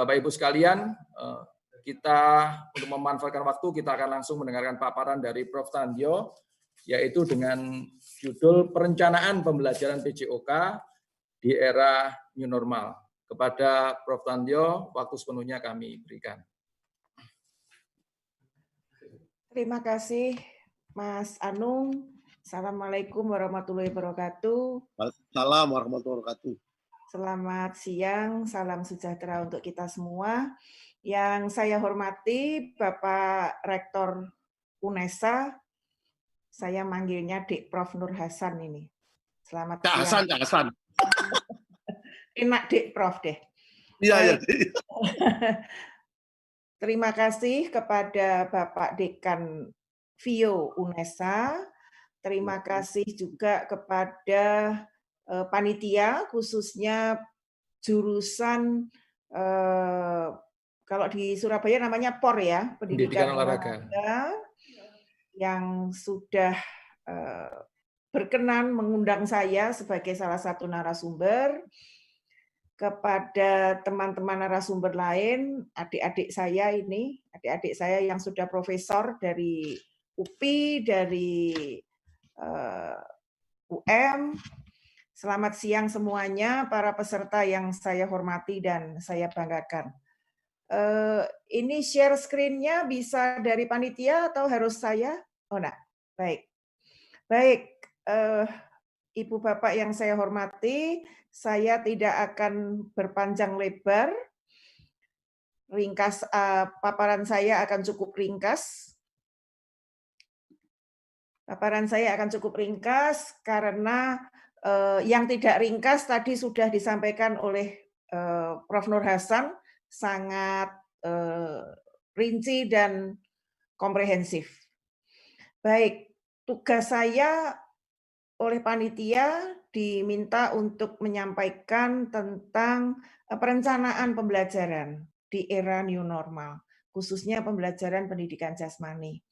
Bapak Ibu sekalian, kita untuk memanfaatkan waktu kita akan langsung mendengarkan paparan dari Prof. Tandjo, yaitu dengan judul Perencanaan Pembelajaran PJOK di Era New Normal. Kepada Prof. Tandjo, waktu sepenuhnya kami berikan. Terima kasih, Mas Anung. Assalamualaikum warahmatullahi wabarakatuh. Waalaikumsalam warahmatullahi wabarakatuh. Selamat siang, salam sejahtera untuk kita semua. Yang saya hormati Bapak Rektor UNESA, saya manggilnya Dik Prof. Nur Hasan ini. Selamat siang. Cak Hasan. Enak Dik Prof deh. Iya, ya. Terima kasih kepada Bapak Dekan Vio UNESA. Terima kasih juga kepada panitia, khususnya jurusan kalau di Surabaya namanya POR ya, Pendidikan Olahraga, yang sudah berkenan mengundang saya sebagai salah satu narasumber. Kepada teman-teman narasumber lain, adik-adik saya yang sudah profesor dari UPI, dari UM. Selamat siang semuanya, para peserta yang saya hormati dan saya banggakan. Ini share screen-nya bisa dari panitia atau harus saya? Oh, nah, baik. Baik, Ibu Bapak yang saya hormati, saya tidak akan berpanjang lebar. Ringkas, paparan saya akan cukup ringkas. Paparan saya akan cukup ringkas karena yang tidak ringkas tadi sudah disampaikan oleh Prof. Nur Hasan, sangat rinci dan komprehensif. Baik, tugas saya oleh panitia diminta untuk menyampaikan tentang perencanaan pembelajaran di era new normal, khususnya pembelajaran pendidikan jasmani.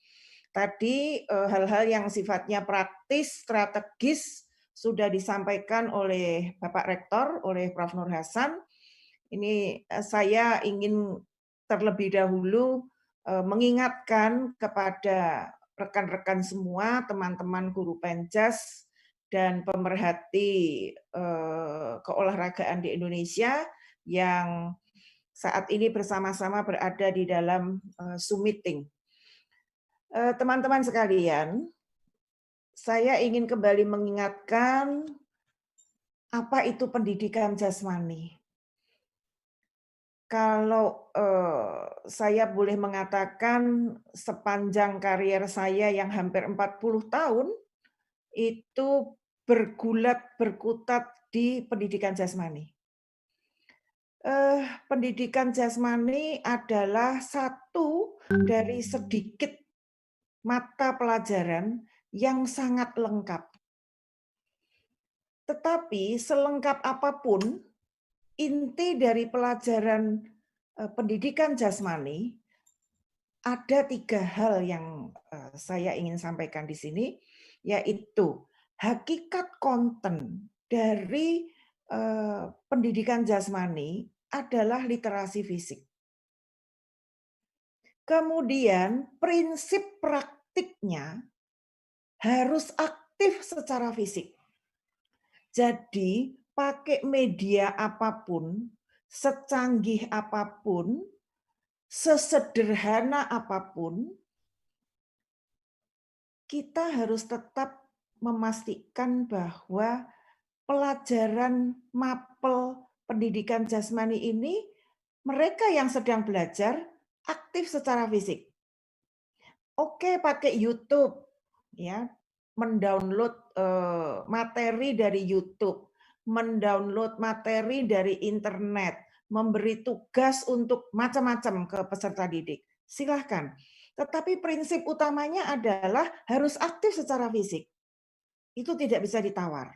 Tadi hal-hal yang sifatnya praktis, strategis sudah disampaikan oleh Bapak Rektor, oleh Prof. Nur Hasan. Ini saya ingin terlebih dahulu mengingatkan kepada rekan-rekan semua, teman-teman guru penjas dan pemerhati keolahragaan di Indonesia yang saat ini bersama-sama berada di dalam Zoom meeting. Teman-teman sekalian, saya ingin kembali mengingatkan apa itu pendidikan jasmani. Kalau saya boleh mengatakan sepanjang karier saya yang hampir 40 tahun, itu bergulat berkutat di pendidikan jasmani. Pendidikan jasmani adalah satu dari sedikit mata pelajaran yang sangat lengkap. Tetapi selengkap apapun, inti dari pelajaran pendidikan jasmani, ada 3 hal yang saya ingin sampaikan di sini, yaitu hakikat konten dari pendidikan jasmani adalah literasi fisik. Kemudian prinsip praktiknya harus aktif secara fisik. Jadi pakai media apapun, secanggih apapun, sesederhana apapun, kita harus tetap memastikan bahwa pelajaran mapel pendidikan jasmani ini, mereka yang sedang belajar aktif secara fisik. Oke, pakai YouTube, ya, mendownload materi dari YouTube, mendownload materi dari internet, memberi tugas untuk macam-macam ke peserta didik. Silahkan. Tetapi prinsip utamanya adalah harus aktif secara fisik. Itu tidak bisa ditawar.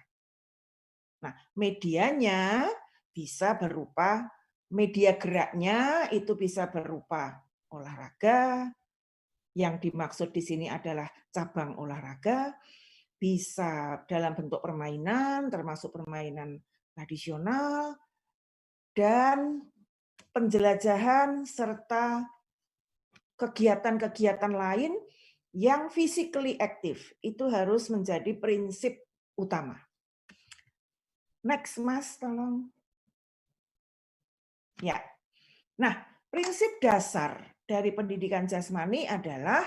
Nah, medianya bisa berupa, media geraknya itu bisa berupa olahraga, yang dimaksud di sini adalah cabang olahraga, bisa dalam bentuk permainan, termasuk permainan tradisional, dan penjelajahan serta kegiatan-kegiatan lain yang physically active. Itu harus menjadi prinsip utama. Next, Mas, tolong. Ya. Nah, prinsip dasar dari pendidikan jasmani adalah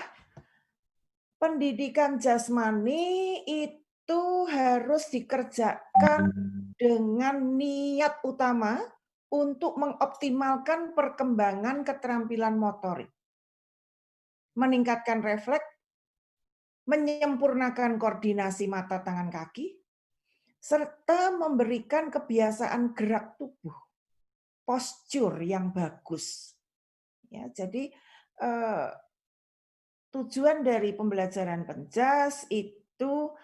pendidikan jasmani itu harus dikerjakan dengan niat utama untuk mengoptimalkan perkembangan keterampilan motorik, meningkatkan refleks, menyempurnakan koordinasi mata tangan kaki, serta memberikan kebiasaan gerak tubuh, postur yang bagus. Ya, jadi tujuan dari pembelajaran penjas itu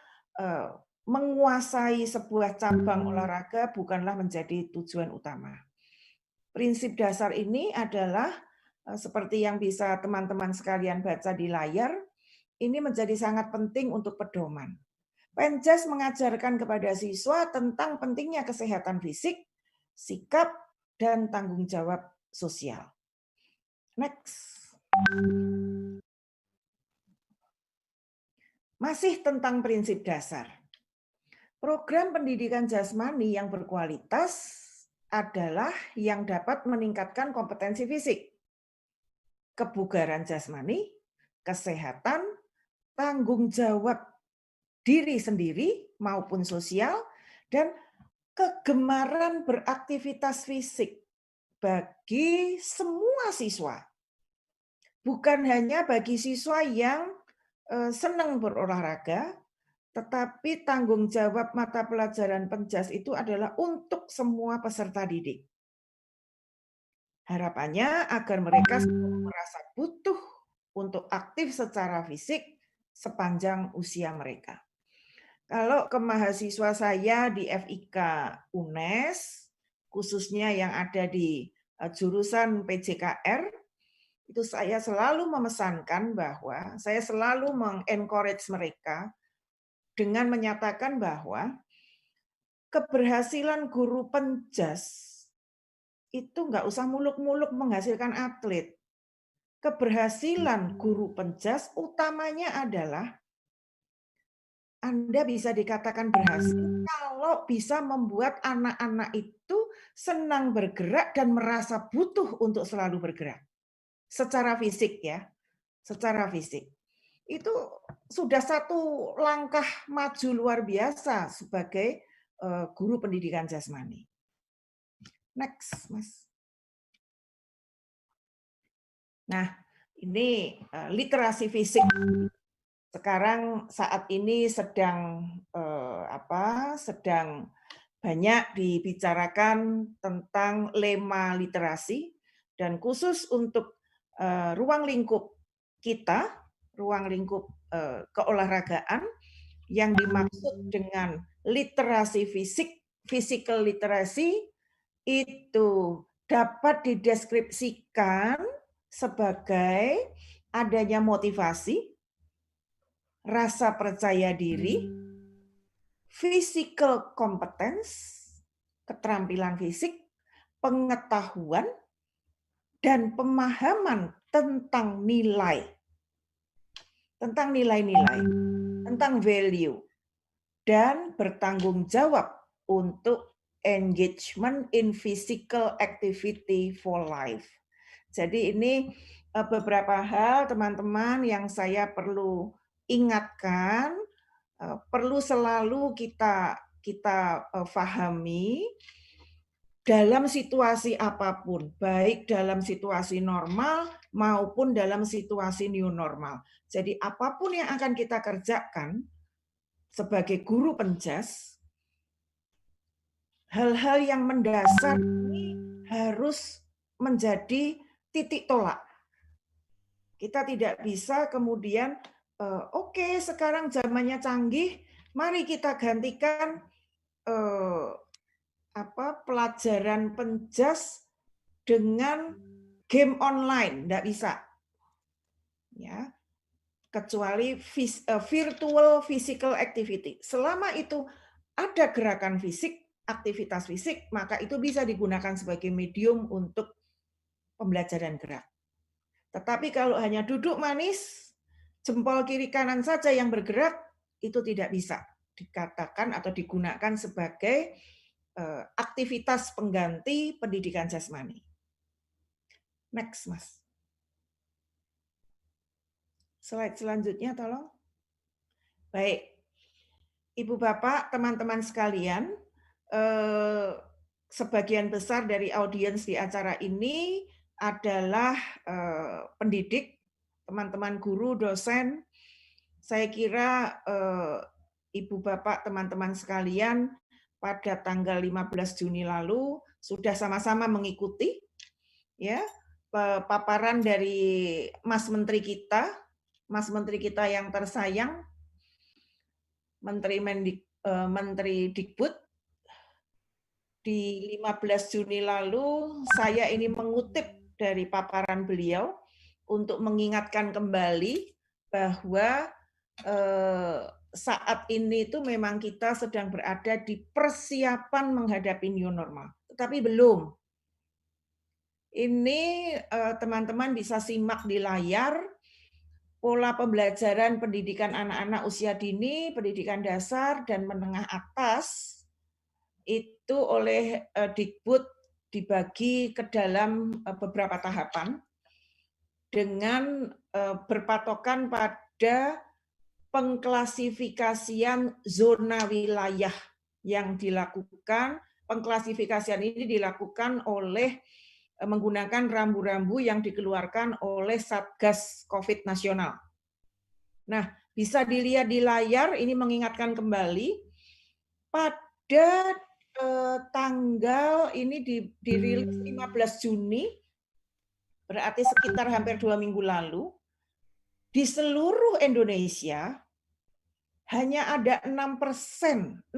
menguasai sebuah cabang olahraga bukanlah menjadi tujuan utama. Prinsip dasar ini adalah seperti yang bisa teman-teman sekalian baca di layar, ini menjadi sangat penting untuk pedoman. Penjas mengajarkan kepada siswa tentang pentingnya kesehatan fisik, sikap, dan tanggung jawab sosial. Next. Masih tentang prinsip dasar. Program pendidikan jasmani yang berkualitas adalah yang dapat meningkatkan kompetensi fisik, kebugaran jasmani, kesehatan, tanggung jawab diri sendiri maupun sosial, dan kegemaran beraktivitas fisik bagi semua siswa. Bukan hanya bagi siswa yang senang berolahraga, tetapi tanggung jawab mata pelajaran penjas itu adalah untuk semua peserta didik. Harapannya agar mereka merasa butuh untuk aktif secara fisik sepanjang usia mereka. Kalau ke mahasiswa saya di FIK UNES, khususnya yang ada di jurusan PJKR, itu saya selalu memesankan bahwa saya selalu mengencourage mereka dengan menyatakan bahwa keberhasilan guru penjas itu nggak usah muluk-muluk menghasilkan atlet. Keberhasilan guru penjas utamanya adalah Anda bisa dikatakan berhasil kalau bisa membuat anak-anak itu senang bergerak dan merasa butuh untuk selalu bergerak. Secara fisik ya, secara fisik. Itu sudah satu langkah maju luar biasa sebagai guru pendidikan jasmani. Next, Mas. Nah, ini literasi fisik. Sekarang saat ini sedang sedang banyak dibicarakan tentang lema literasi, dan khusus untuk ruang lingkup kita, ruang lingkup keolahragaan, yang dimaksud dengan literasi fisik, physical literacy, itu dapat dideskripsikan sebagai adanya motivasi, rasa percaya diri, physical competence, keterampilan fisik, pengetahuan, dan pemahaman tentang nilai. Tentang nilai-nilai, tentang value, dan bertanggung jawab untuk engagement in physical activity for life. Jadi ini beberapa hal teman-teman yang saya perlu ingatkan, perlu selalu kita pahami dalam situasi apapun, baik dalam situasi normal maupun dalam situasi new normal. Jadi apapun yang akan kita kerjakan sebagai guru penjas, hal-hal yang mendasar ini harus menjadi titik tolak. Kita tidak bisa kemudian, oke, sekarang zamannya canggih, mari kita gantikan pelajaran penjas dengan game online, tidak bisa. Ya, kecuali virtual physical activity. Selama itu ada gerakan fisik, aktivitas fisik, maka itu bisa digunakan sebagai medium untuk pembelajaran gerak. Tetapi kalau hanya duduk manis, jempol kiri kanan saja yang bergerak, itu tidak bisa dikatakan atau digunakan sebagai aktivitas pengganti pendidikan jasmani. Next, Mas. Slide selanjutnya, tolong. Baik, Ibu Bapak, teman-teman sekalian, sebagian besar dari audiens di acara ini adalah pendidik, teman-teman guru, dosen. Saya kira Ibu Bapak, teman-teman sekalian, pada tanggal 15 Juni lalu sudah sama-sama mengikuti ya paparan dari Mas Menteri kita yang tersayang, Menteri Dikbud. Di 15 Juni lalu, saya ini mengutip dari paparan beliau untuk mengingatkan kembali bahwa saat ini itu memang kita sedang berada di persiapan menghadapi new normal. Tetapi belum. Ini teman-teman bisa simak di layar, pola pembelajaran pendidikan anak-anak usia dini, pendidikan dasar, dan menengah atas, itu oleh Dikbud dibagi ke dalam beberapa tahapan dengan berpatokan pada pengklasifikasian zona wilayah yang dilakukan. Pengklasifikasian ini dilakukan oleh menggunakan rambu-rambu yang dikeluarkan oleh Satgas COVID nasional. Nah, bisa dilihat di layar, ini mengingatkan kembali pada tanggal ini dirilis 15 Juni, berarti sekitar hampir 2 minggu lalu, di seluruh Indonesia hanya ada 6%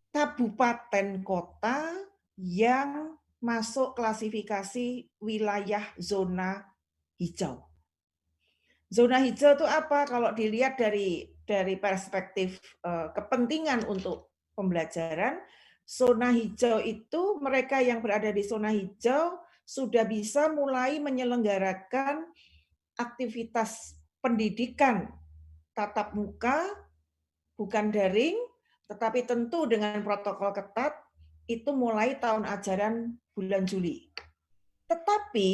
kabupaten kota yang masuk klasifikasi wilayah zona hijau. Zona hijau itu apa? Kalau dilihat dari perspektif kepentingan untuk pembelajaran, zona hijau itu mereka yang berada di zona hijau sudah bisa mulai menyelenggarakan aktivitas pendidikan tatap muka, bukan daring, tetapi tentu dengan protokol ketat, itu mulai tahun ajaran bulan Juli. Tetapi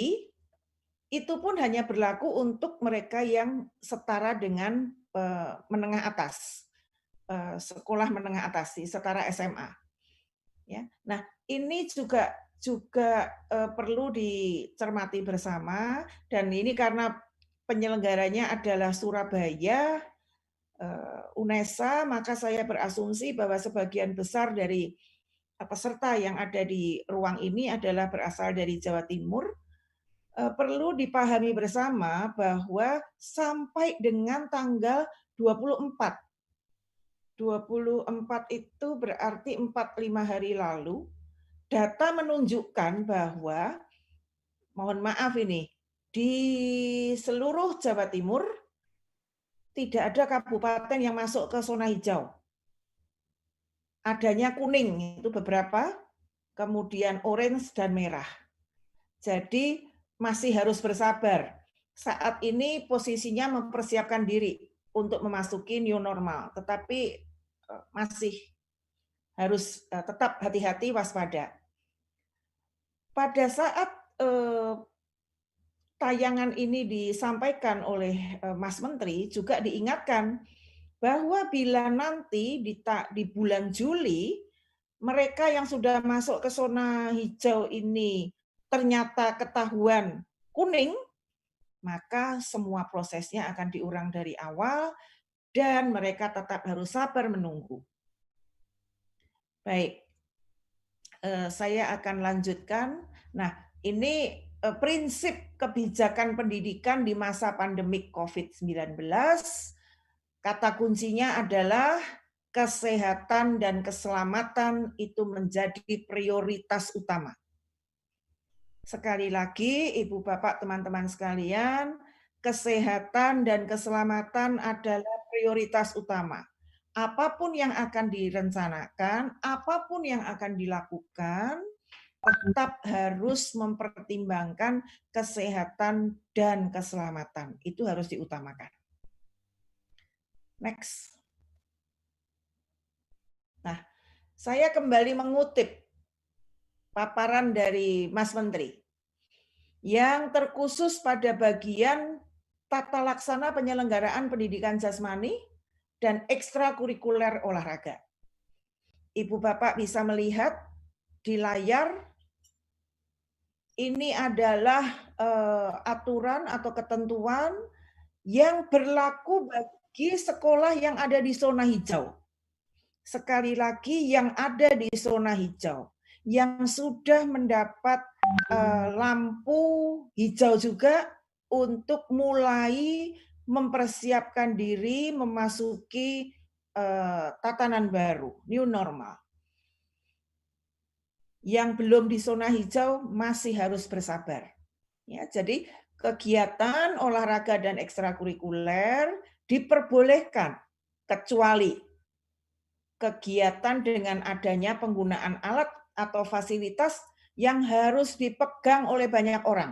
itu pun hanya berlaku untuk mereka yang setara dengan menengah atas, sekolah menengah atas, setara SMA. Ya, nah ini juga perlu dicermati bersama, dan ini karena penyelenggaranya adalah Surabaya, UNESA, maka saya berasumsi bahwa sebagian besar dari peserta yang ada di ruang ini adalah berasal dari Jawa Timur. Perlu dipahami bersama bahwa sampai dengan tanggal 24 itu berarti 4-5 hari lalu, data menunjukkan bahwa, mohon maaf ini, di seluruh Jawa Timur tidak ada kabupaten yang masuk ke zona hijau. Adanya kuning, itu beberapa, kemudian orange dan merah. Jadi masih harus bersabar. Saat ini posisinya mempersiapkan diri untuk memasuki new normal, tetapi masih harus tetap hati-hati, waspada. Pada saat tayangan ini disampaikan oleh Mas Menteri, juga diingatkan bahwa bila nanti di bulan Juli, mereka yang sudah masuk ke zona hijau ini ternyata ketahuan kuning, maka semua prosesnya akan diulang dari awal dan mereka tetap harus sabar menunggu. Baik, saya akan lanjutkan. Nah, ini prinsip kebijakan pendidikan di masa pandemik COVID-19. Kata kuncinya adalah kesehatan dan keselamatan itu menjadi prioritas utama. Sekali lagi, Ibu Bapak, teman-teman sekalian, kesehatan dan keselamatan adalah prioritas utama. Apapun yang akan direncanakan, apapun yang akan dilakukan, tetap harus mempertimbangkan kesehatan dan keselamatan. Itu harus diutamakan. Next. Nah, saya kembali mengutip paparan dari Mas Menteri yang terkhusus pada bagian tata laksana penyelenggaraan pendidikan jasmani dan ekstrakurikuler olahraga. Ibu Bapak bisa melihat di layar, ini adalah aturan atau ketentuan yang berlaku bagi sekolah yang ada di zona hijau. Sekali lagi, yang ada di zona hijau, yang sudah mendapat lampu hijau juga untuk mulai mempersiapkan diri memasuki tatanan baru, new normal. Yang belum di zona hijau masih harus bersabar. Ya, jadi kegiatan olahraga dan ekstrakurikuler diperbolehkan kecuali kegiatan dengan adanya penggunaan alat atau fasilitas yang harus dipegang oleh banyak orang.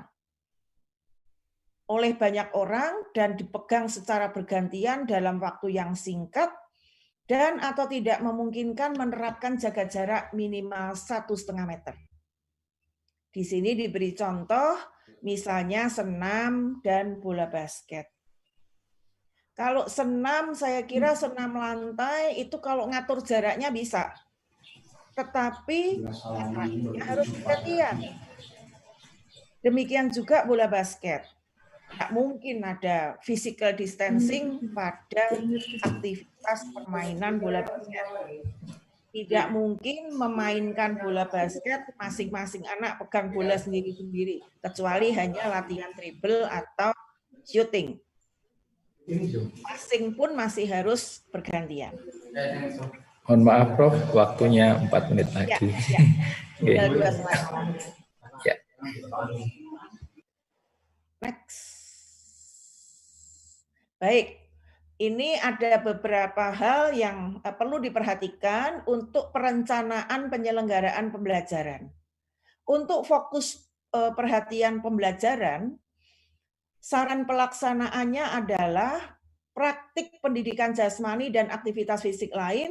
Oleh banyak orang dan dipegang secara bergantian dalam waktu yang singkat dan atau tidak memungkinkan menerapkan jaga jarak minimal 1,5 meter. Di sini diberi contoh, misalnya senam dan bola basket. Kalau senam, saya kira senam lantai itu kalau ngatur jaraknya bisa. Tetapi harus perhatian. Demikian juga bola basket. Tidak mungkin ada physical distancing pada aktivitas permainan bola basket. Tidak mungkin memainkan bola basket, masing-masing anak pegang bola sendiri-sendiri, kecuali hanya latihan dribble atau shooting. Passing pun masih harus bergantian. Mohon maaf, Prof, waktunya 4 menit lagi. Ya. 2 slide. Ya. Next. Baik, ini ada beberapa hal yang perlu diperhatikan untuk perencanaan penyelenggaraan pembelajaran. Untuk fokus perhatian pembelajaran, saran pelaksanaannya adalah praktik pendidikan jasmani dan aktivitas fisik lain,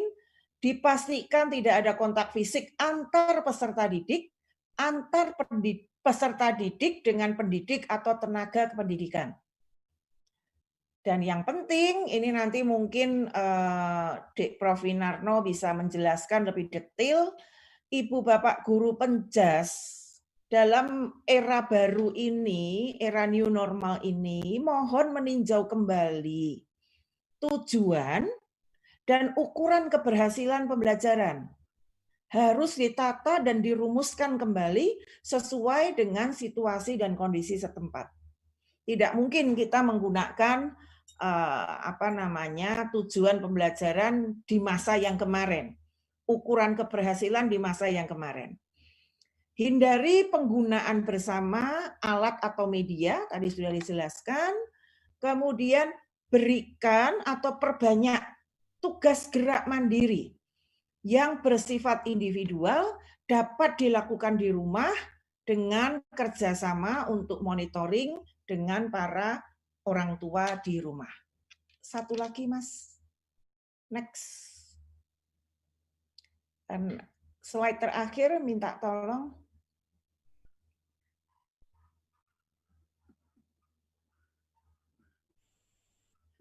dipastikan tidak ada kontak fisik antar peserta didik, antar peserta didik dengan pendidik atau tenaga kependidikan. Dan yang penting, ini nanti mungkin Dek Prof. Winarno bisa menjelaskan lebih detail, Ibu Bapak Guru Penjas, dalam era baru ini, era new normal ini, mohon meninjau kembali tujuan dan ukuran keberhasilan pembelajaran. Harus ditata dan dirumuskan kembali sesuai dengan situasi dan kondisi setempat. Tidak mungkin kita menggunakan tujuan pembelajaran di masa yang kemarin, ukuran keberhasilan di masa yang kemarin. Hindari penggunaan bersama alat atau media, tadi sudah dijelaskan. Kemudian berikan atau perbanyak tugas gerak mandiri yang bersifat individual dapat dilakukan di rumah dengan kerjasama untuk monitoring dengan para orang tua di rumah. Satu lagi, Mas. Next. Dan slide terakhir, minta tolong.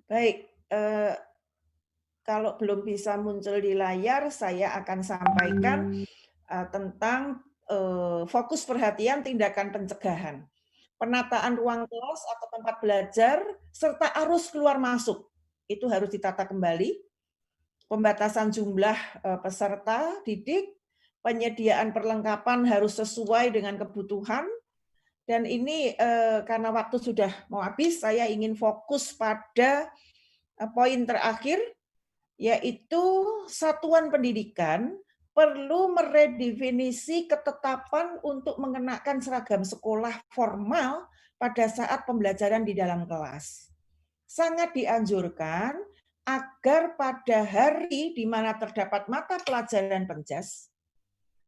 Baik, kalau belum bisa muncul di layar, saya akan sampaikan tentang fokus perhatian tindakan pencegahan. Penataan ruang kelas atau tempat belajar, serta arus keluar masuk. Itu harus ditata kembali. Pembatasan jumlah peserta didik, penyediaan perlengkapan harus sesuai dengan kebutuhan. Dan ini karena waktu sudah mau habis, saya ingin fokus pada poin terakhir, yaitu satuan pendidikan perlu meredefinisi ketetapan untuk mengenakan seragam sekolah formal pada saat pembelajaran di dalam kelas. Sangat dianjurkan agar pada hari di mana terdapat mata pelajaran penjas,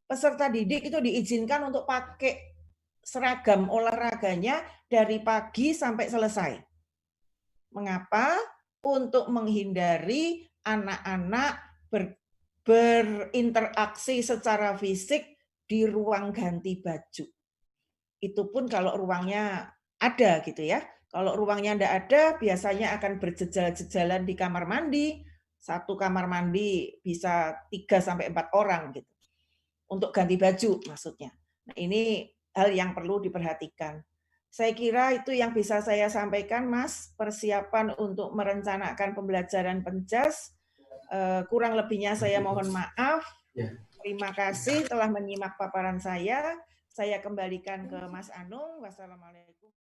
peserta didik itu diizinkan untuk pakai seragam olahraganya dari pagi sampai selesai. Mengapa? Untuk menghindari anak-anak berinteraksi secara fisik di ruang ganti baju. Itu pun kalau ruangnya ada gitu ya. Kalau ruangnya tidak ada, biasanya akan berjejal-jejalan di kamar mandi. Satu kamar mandi bisa 3-4 orang gitu. Untuk ganti baju maksudnya. Nah, ini hal yang perlu diperhatikan. Saya kira itu yang bisa saya sampaikan, Mas. Persiapan untuk merencanakan pembelajaran PENJAS. Kurang lebihnya saya mohon maaf. Terima kasih telah menyimak paparan saya. Saya kembalikan ke Mas Anung. Wassalamualaikum.